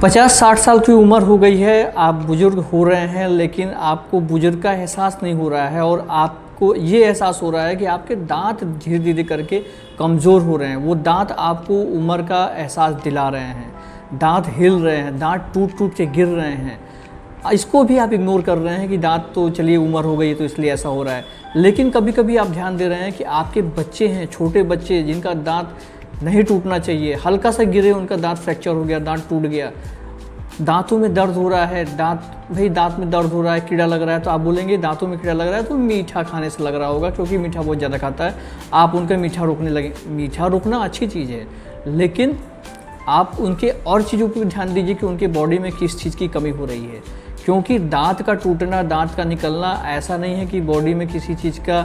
50-60 साल की उम्र हो गई है, आप बुज़ुर्ग हो रहे हैं, लेकिन आपको बुज़ुर्ग का एहसास नहीं हो रहा है और आपको ये एहसास हो रहा है कि आपके दांत धीरे धीरे करके कमज़ोर हो रहे हैं। वो दांत आपको उम्र का एहसास दिला रहे हैं, दांत हिल रहे हैं, दांत टूट टूट के गिर रहे हैं। इसको भी आप इग्नोर कर रहे हैं कि दांत तो चलिए उम्र हो गई है तो इसलिए ऐसा हो रहा है। लेकिन कभी कभी आप ध्यान दे रहे हैं कि आपके बच्चे हैं, छोटे बच्चे जिनका दांत नहीं टूटना चाहिए, हल्का सा गिरे उनका दांत फ्रैक्चर हो गया, दांत टूट गया, दांतों में दर्द हो रहा है, दांत में दर्द हो रहा है, कीड़ा लग रहा है, तो आप बोलेंगे दांतों में कीड़ा लग रहा है तो मीठा खाने से लग रहा होगा, क्योंकि मीठा बहुत ज़्यादा खाता है। आप उनका मीठा रोकने लगे। मीठा रोकना अच्छी चीज़ है, लेकिन आप उनके और चीज़ों पर ध्यान दीजिए कि उनके बॉडी में किस चीज़ की कमी हो रही है। क्योंकि दांत का टूटना, दांत का निकलना ऐसा नहीं है कि बॉडी में किसी चीज़ का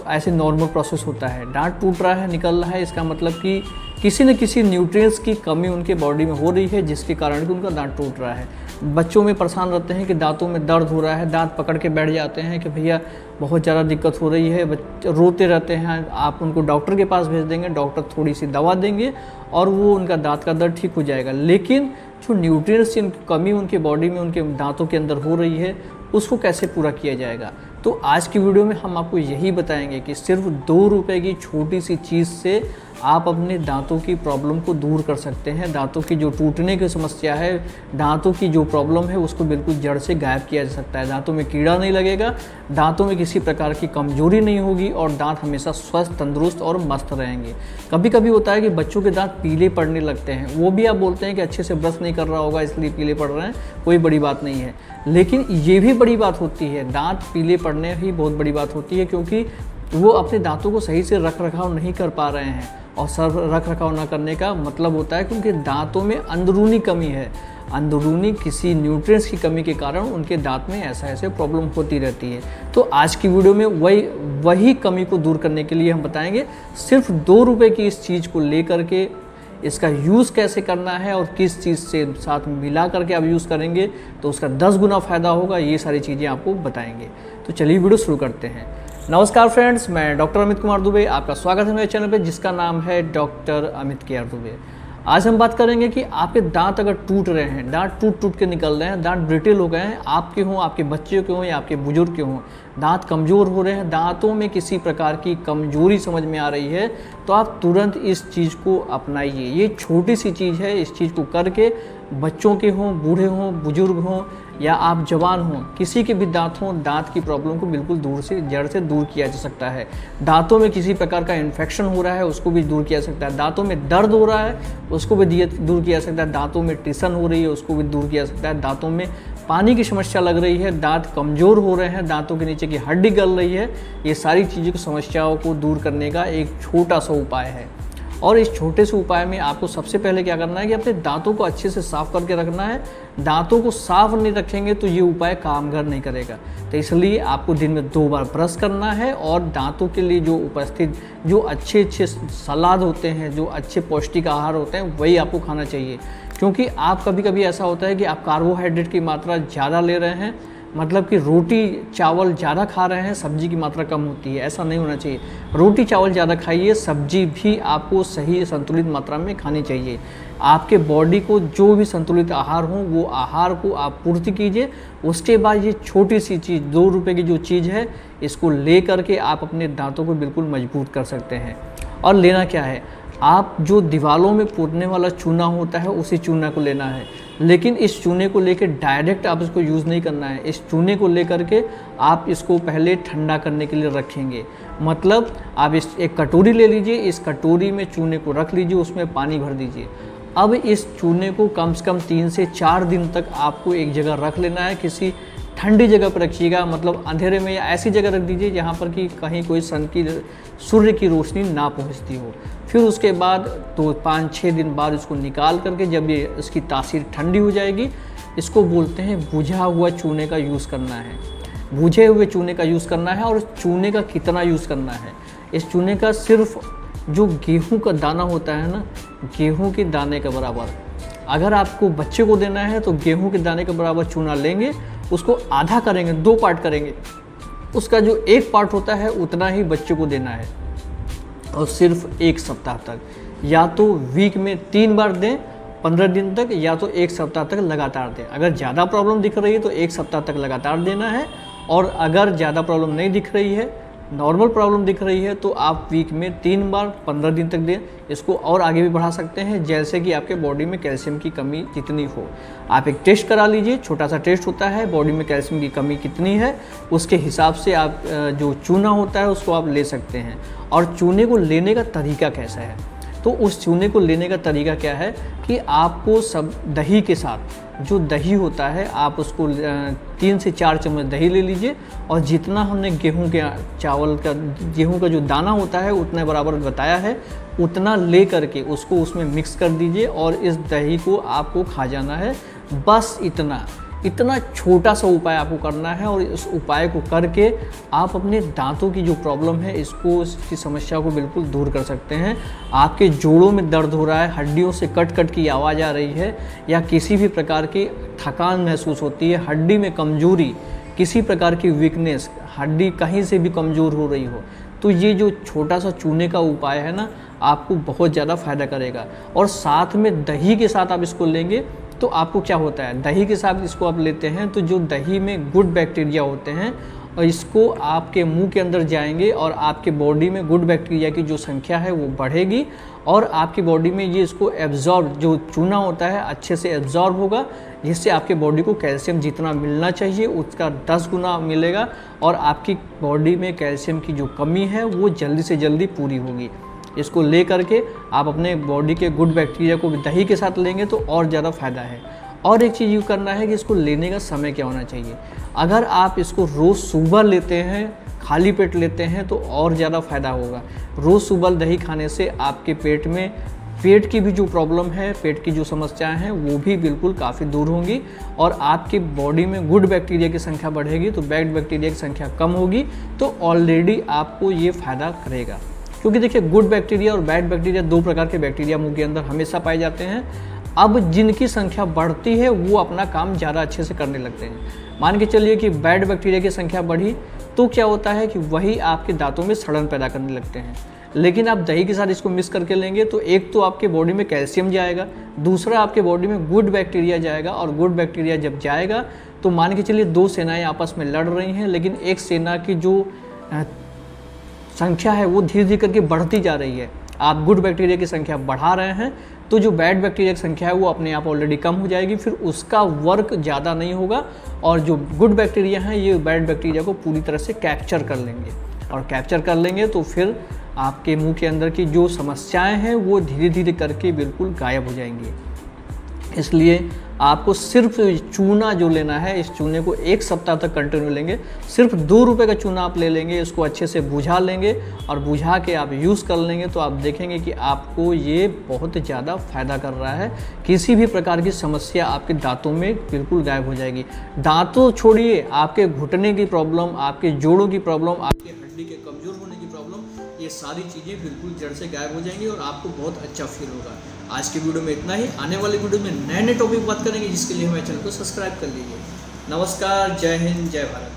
ऐसे नॉर्मल प्रोसेस होता है। दांत टूट रहा है, निकल रहा है, इसका मतलब कि किसी न किसी न्यूट्रिएंट्स की कमी उनके बॉडी में हो रही है, जिसके कारण कि उनका दांत टूट रहा है। बच्चों में परेशान रहते हैं कि दांतों में दर्द हो रहा है, दांत पकड़ के बैठ जाते हैं कि भैया बहुत ज़्यादा दिक्कत हो रही है, बच्चे रोते रहते हैं। आप उनको डॉक्टर के पास भेज देंगे, डॉक्टर थोड़ी सी दवा देंगे और वो उनका दांत का दर्द ठीक हो जाएगा। लेकिन जो न्यूट्रिएंट्स की कमी उनके बॉडी में, उनके दांतों के अंदर हो रही है, उसको कैसे पूरा किया जाएगा। तो आज की वीडियो में हम आपको यही बताएंगे कि सिर्फ 2 रुपए की छोटी सी चीज़ से आप अपने दांतों की प्रॉब्लम को दूर कर सकते हैं। दांतों की जो टूटने की समस्या है, दांतों की जो प्रॉब्लम है, उसको बिल्कुल जड़ से गायब किया जा सकता है। दांतों में कीड़ा नहीं लगेगा, दांतों में किसी प्रकार की कमजोरी नहीं होगी और दांत हमेशा स्वस्थ, तंदुरुस्त और मस्त रहेंगे। कभी कभी होता है कि बच्चों के दांत पीले पड़ने लगते हैं, वो भी आप बोलते हैं कि अच्छे से ब्रश नहीं कर रहा होगा इसलिए पीले पड़ रहे हैं, कोई बड़ी बात नहीं है। लेकिन ये भी बड़ी बात होती है, दांत पीले पड़ने ही बहुत बड़ी बात होती है, क्योंकि वो अपने दांतों को सही से रख रखाव नहीं कर पा रहे हैं। और सर रख रखाव ना करने का मतलब होता है कि उनके दांतों में अंदरूनी कमी है, अंदरूनी किसी न्यूट्रिएंट्स की कमी के कारण उनके दांत में ऐसे प्रॉब्लम होती रहती है। तो आज की वीडियो में वही कमी को दूर करने के लिए हम बताएंगे सिर्फ 2 रुपए की इस चीज़ को लेकर के इसका यूज़ कैसे करना है और किस चीज़ से साथ मिला करके आप यूज़ करेंगे तो उसका 10 गुना फ़ायदा होगा। ये सारी चीज़ें आपको बताएंगे। तो चलिए वीडियो शुरू करते हैं। नमस्कार फ्रेंड्स, मैं डॉक्टर अमित कुमार दुबे, आपका स्वागत है मेरे चैनल पे जिसका नाम है डॉक्टर अमित केयर दुबे। आज हम बात करेंगे कि आपके दांत अगर टूट रहे हैं, दांत टूट टूट के निकल रहे हैं, दांत ब्रिटल हो गए हैं, आपके हों, आपके बच्चे के हों या आपके बुजुर्ग के हों, दांत कमज़ोर हो रहे हैं, दांतों में किसी प्रकार की कमजोरी समझ में आ रही है, तो आप तुरंत इस चीज़ को अपनाइए। ये छोटी सी चीज़ है, इस चीज़ को करके बच्चों के हों, बूढ़े हों, बुजुर्ग हों या आप जवान हों, किसी के भी दांत हों, दांत की प्रॉब्लम को बिल्कुल जड़ से दूर किया जा सकता है। दांतों में किसी प्रकार का इन्फेक्शन हो रहा है, उसको भी दूर किया जा सकता है। दांतों में दर्द हो रहा है, उसको भी दूर किया जा सकता है। दांतों में टिसन हो रही है, उसको भी दूर किया जा सकता है। दांतों में पानी की समस्या लग रही है, दांत कमज़ोर हो रहे हैं, दांतों के नीचे की हड्डी गल रही है, ये सारी चीज़ों की समस्याओं को दूर करने का एक छोटा सा उपाय है। और इस छोटे से उपाय में आपको सबसे पहले क्या करना है कि अपने दांतों को अच्छे से साफ़ करके रखना है। दांतों को साफ नहीं रखेंगे तो ये उपाय कामगार नहीं करेगा। तो इसलिए आपको दिन में 2 बार ब्रश करना है और दांतों के लिए जो उपस्थित जो अच्छे सलाद होते हैं, जो अच्छे पौष्टिक आहार होते हैं, वही आपको खाना चाहिए। क्योंकि आप कभी ऐसा होता है कि आप कार्बोहाइड्रेट की मात्रा ज़्यादा ले रहे हैं, मतलब कि रोटी चावल ज़्यादा खा रहे हैं, सब्जी की मात्रा कम होती है, ऐसा नहीं होना चाहिए। रोटी चावल ज़्यादा खाइए, सब्जी भी आपको सही संतुलित मात्रा में खानी चाहिए। आपके बॉडी को जो भी संतुलित आहार हो वो आहार को आप पूर्ति कीजिए। उसके बाद ये छोटी सी चीज़ 2 रुपए की जो चीज़ है, इसको ले करके आप अपने दांतों को बिल्कुल मजबूत कर सकते हैं। और लेना क्या है, आप जो दीवारों में पोतने वाला चूना होता है उसी चूना को लेना है, लेकिन इस चूने को लेकर डायरेक्ट आप इसको यूज़ नहीं करना है। इस चूने को लेकर के आप इसको पहले ठंडा करने के लिए रखेंगे। मतलब आप एक कटोरी ले लीजिए, इस कटोरी में चूने को रख लीजिए, उसमें पानी भर दीजिए। अब इस चूने को कम से कम 3 से 4 दिन तक आपको एक जगह रख लेना है। किसी ठंडी जगह पर रखिएगा, मतलब अंधेरे में या ऐसी जगह रख दीजिए जहाँ पर कि कहीं कोई सूर्य की रोशनी ना पहुँचती हो। फिर उसके बाद 5-6 दिन बाद इसको निकाल करके जब ये इसकी तासीर ठंडी हो जाएगी, इसको बोलते हैं बुझा हुआ चूने का यूज़ करना है। बुझे हुए चूने का यूज़ करना है। और चूने का कितना यूज़ करना है, इस चूने का सिर्फ जो गेहूँ का दाना होता है ना, गेहूँ के दाने के बराबर। अगर आपको बच्चे को देना है तो गेहूँ के दाने के बराबर चूना लेंगे, उसको आधा करेंगे, 2 पार्ट करेंगे, उसका जो 1 पार्ट होता है उतना ही बच्चे को देना है। और सिर्फ 1 सप्ताह तक, या तो वीक में 3 बार दें 15 दिन तक या तो 1 सप्ताह तक लगातार दें। अगर ज़्यादा प्रॉब्लम दिख रही है तो 1 सप्ताह तक लगातार देना है, और अगर ज़्यादा प्रॉब्लम नहीं दिख रही है, नॉर्मल प्रॉब्लम दिख रही है, तो आप वीक में 3 बार 15 दिन तक दें। इसको और आगे भी बढ़ा सकते हैं, जैसे कि आपके बॉडी में कैल्शियम की कमी जितनी हो। आप एक टेस्ट करा लीजिए, छोटा सा टेस्ट होता है, बॉडी में कैल्शियम की कमी कितनी है उसके हिसाब से आप जो चूना होता है उसको आप ले सकते हैं। और चूने को लेने का तरीका कैसा है, तो उस चूने को लेने का तरीका क्या है कि आपको सब दही के साथ, जो दही होता है आप उसको 3 से 4 चम्मच दही ले लीजिए, और जितना हमने गेहूं का जो दाना होता है उतने बराबर बताया है, उतना ले करके उसको उसमें मिक्स कर दीजिए और इस दही को आपको खा जाना है। बस इतना छोटा सा उपाय आपको करना है, और इस उपाय को करके आप अपने दांतों की जो प्रॉब्लम है इसकी समस्या को बिल्कुल दूर कर सकते हैं। आपके जोड़ों में दर्द हो रहा है, हड्डियों से कट कट की आवाज़ आ रही है, या किसी भी प्रकार की थकान महसूस होती है, हड्डी में कमजोरी, किसी प्रकार की वीकनेस, हड्डी कहीं से भी कमज़ोर हो रही हो, तो ये जो छोटा सा चूने का उपाय है ना, आपको बहुत ज़्यादा फ़ायदा करेगा। और साथ में दही के साथ आप इसको लेंगे तो आपको क्या होता है, दही के साथ इसको आप लेते हैं तो जो दही में गुड बैक्टीरिया होते हैं, और इसको आपके मुंह के अंदर जाएंगे और आपके बॉडी में गुड बैक्टीरिया की जो संख्या है वो बढ़ेगी, और आपकी बॉडी में ये इसको एब्जॉर्ब, जो चूना होता है अच्छे से एब्जॉर्ब होगा, जिससे आपके बॉडी को कैल्शियम जितना मिलना चाहिए उसका 10 गुना मिलेगा, और आपकी बॉडी में कैल्शियम की जो कमी है वो जल्दी से जल्दी पूरी होगी। इसको ले करके आप अपने बॉडी के गुड बैक्टीरिया को दही के साथ लेंगे तो और ज़्यादा फ़ायदा है। और एक चीज़ ये करना है कि इसको लेने का समय क्या होना चाहिए। अगर आप इसको रोज़ सुबह लेते हैं, खाली पेट लेते हैं, तो और ज़्यादा फ़ायदा होगा। रोज़ सुबह दही खाने से आपके पेट में पेट की भी जो प्रॉब्लम है, पेट की जो समस्याएं हैं वो भी बिल्कुल काफ़ी दूर होंगी, और आपकी बॉडी में गुड बैक्टीरिया की संख्या बढ़ेगी तो बैड बैक्टीरिया की संख्या कम होगी, तो ऑलरेडी आपको ये फ़ायदा करेगा। क्योंकि देखिए, गुड बैक्टीरिया और बैड बैक्टीरिया 2 प्रकार के बैक्टीरिया मुंह के अंदर हमेशा पाए जाते हैं। अब जिनकी संख्या बढ़ती है वो अपना काम ज़्यादा अच्छे से करने लगते हैं। मान के चलिए कि बैड बैक्टीरिया की संख्या बढ़ी तो क्या होता है कि वही आपके दांतों में सड़न पैदा करने लगते हैं। लेकिन आप दही के साथ इसको मिक्स करके लेंगे तो एक तो आपके बॉडी में कैल्शियम जाएगा, दूसरा आपके बॉडी में गुड बैक्टीरिया जाएगा, और गुड बैक्टीरिया जब जाएगा तो मान के चलिए 2 सेनाएँ आपस में लड़ रही हैं, लेकिन एक सेना की जो संख्या है वो धीरे धीरे करके बढ़ती जा रही है। आप गुड बैक्टीरिया की संख्या बढ़ा रहे हैं तो जो बैड बैक्टीरिया की संख्या है वो अपने आप ऑलरेडी कम हो जाएगी, फिर उसका वर्क ज़्यादा नहीं होगा, और जो गुड बैक्टीरिया हैं ये बैड बैक्टीरिया को पूरी तरह से कैप्चर कर लेंगे, और कैप्चर कर लेंगे तो फिर आपके मुंह के अंदर की जो समस्याएं हैं वो धीरे धीरे करके बिल्कुल गायब हो जाएंगी। इसलिए आपको सिर्फ चूना जो लेना है, इस चूने को 1 सप्ताह तक कंटिन्यू लेंगे। सिर्फ 2 रुपये का चूना आप ले लेंगे, इसको अच्छे से बुझा लेंगे, और बुझा के आप यूज़ कर लेंगे तो आप देखेंगे कि आपको ये बहुत ज़्यादा फ़ायदा कर रहा है। किसी भी प्रकार की समस्या आपके दांतों में बिल्कुल गायब हो जाएगी। दांतों छोड़िए, आपके घुटने की प्रॉब्लम, आपके जोड़ों की प्रॉब्लम, आपके हड्डी के कमज़ोर होने की प्रॉब्लम, ये सारी चीज़ें बिल्कुल जड़ से गायब हो जाएंगी और आपको बहुत अच्छा फील होगा। आज की वीडियो में इतना ही। आने वाली वीडियो में नए टॉपिक बात करेंगे, जिसके लिए हमारे चैनल को सब्सक्राइब कर लीजिए। नमस्कार, जय हिंद, जय भारत।